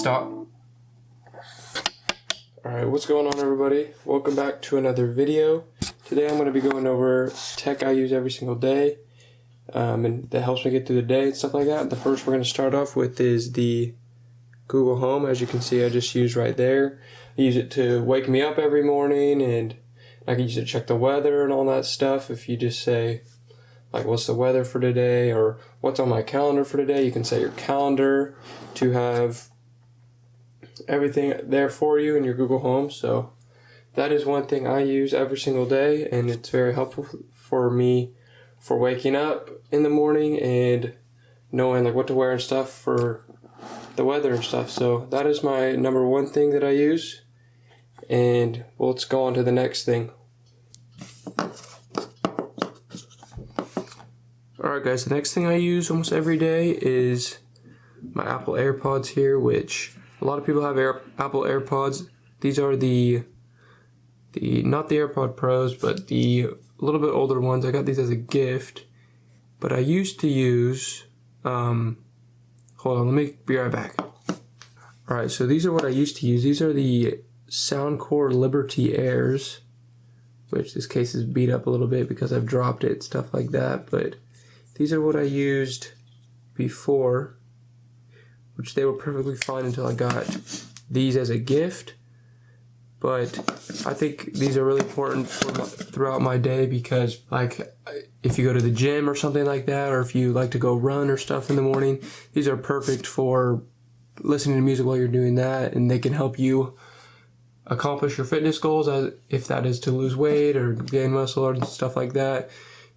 Stop. Alright, what's going on, everybody? Welcome back to another video. Today I'm going to be going over tech I use every single day and that helps me get through the day and stuff like that. The first we're going to start off with is the Google Home. As you can see, I just use right there. I use it to wake me up every morning, and I can use it to check the weather and all that stuff. If you just say, like, what's the weather for today, or what's on my calendar for today, you can set your calendar to have everything there for you in your Google Home. So that is one thing I use every single day, and it's very helpful for me for waking up in the morning and knowing like what to wear and stuff for the weather and stuff. So that is my number one thing that I use. And well, let's go on to the next thing. Alright guys, the next thing I use almost every day is my Apple AirPods here, which a lot of people have Apple AirPods. These are the not the AirPod Pros, but the little bit older ones. I got these as a gift, but I used to use, hold on, let me be right back. Alright, so these are what I used to use. These are the Soundcore Liberty Airs, which this case is beat up a little bit because I've dropped it, stuff like that, but these are what I used before, which they were perfectly fine until I got these as a gift. But I think these are really important throughout my day because, like, if you go to the gym or something like that, or if you like to go run or stuff in the morning, these are perfect for listening to music while you're doing that, and they can help you accomplish your fitness goals, if that is to lose weight or gain muscle or stuff like that.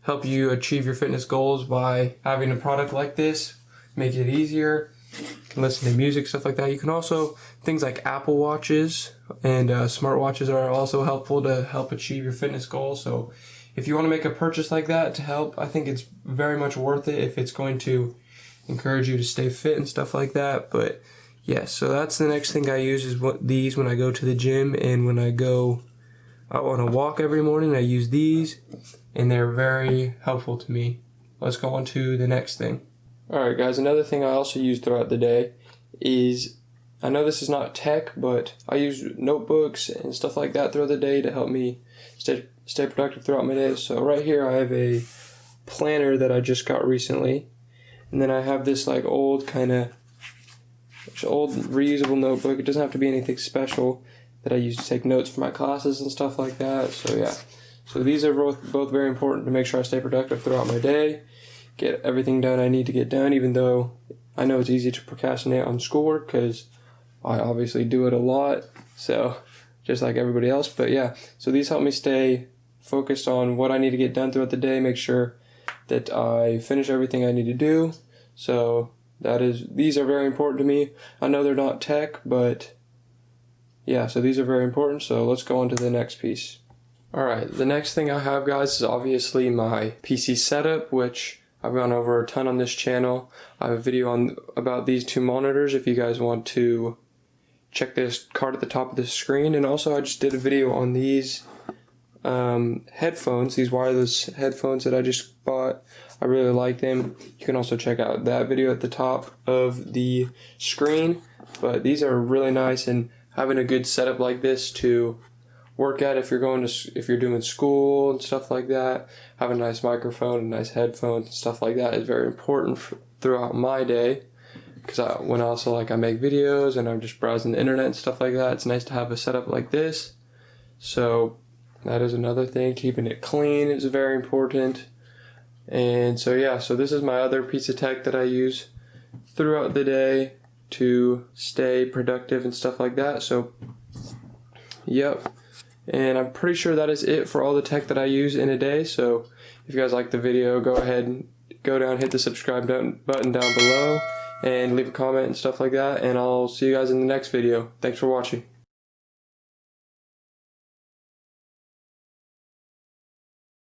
Help you achieve your fitness goals by having a product like this, make it easier. You can listen to music, stuff like that. You can also, things like Apple Watches and smartwatches are also helpful to help achieve your fitness goals. So if you want to make a purchase like that to help, I think it's very much worth it if it's going to encourage you to stay fit and stuff like that. But yeah, so that's the next thing I use is these when I go to the gym, and when I go out on a walk every morning, I use these, and they're very helpful to me. Let's go on to the next thing. Alright guys, another thing I also use throughout the day is, I know this is not tech, but I use notebooks and stuff like that throughout the day to help me stay productive throughout my day. So right here I have a planner that I just got recently, and then I have this like old reusable notebook. It doesn't have to be anything special, that I use to take notes for my classes and stuff like that. So yeah, so these are both very important to make sure I stay productive throughout my day, get everything done I need to get done, even though I know it's easy to procrastinate on schoolwork because I obviously do it a lot, so just like everybody else. But yeah, so these help me stay focused on what I need to get done throughout the day, make sure that I finish everything I need to do. So these are very important to me. I know they're not tech, but yeah, so these are very important. So let's go on to the next piece. Alright, the next thing I have, guys, is obviously my PC setup, which I've gone over a ton on this channel. I have a video about these two monitors if you guys want to check this card at the top of the screen. And also I just did a video on these headphones, these wireless headphones that I just bought. I really like them. You can also check out that video at the top of the screen. But these are really nice, and having a good setup like this to work at if you're doing school and stuff like that, having a nice microphone and nice headphones and stuff like that is very important throughout my day. Because when I make videos and I'm just browsing the internet and stuff like that, it's nice to have a setup like this. So that is another thing. Keeping it clean is very important. And so yeah, so this is my other piece of tech that I use throughout the day to stay productive and stuff like that. So yep. And I'm pretty sure that is it for all the tech that I use in a day. So if you guys like the video, go ahead and go down, hit the subscribe button down below, and leave a comment and stuff like that. And I'll see you guys in the next video. Thanks for watching.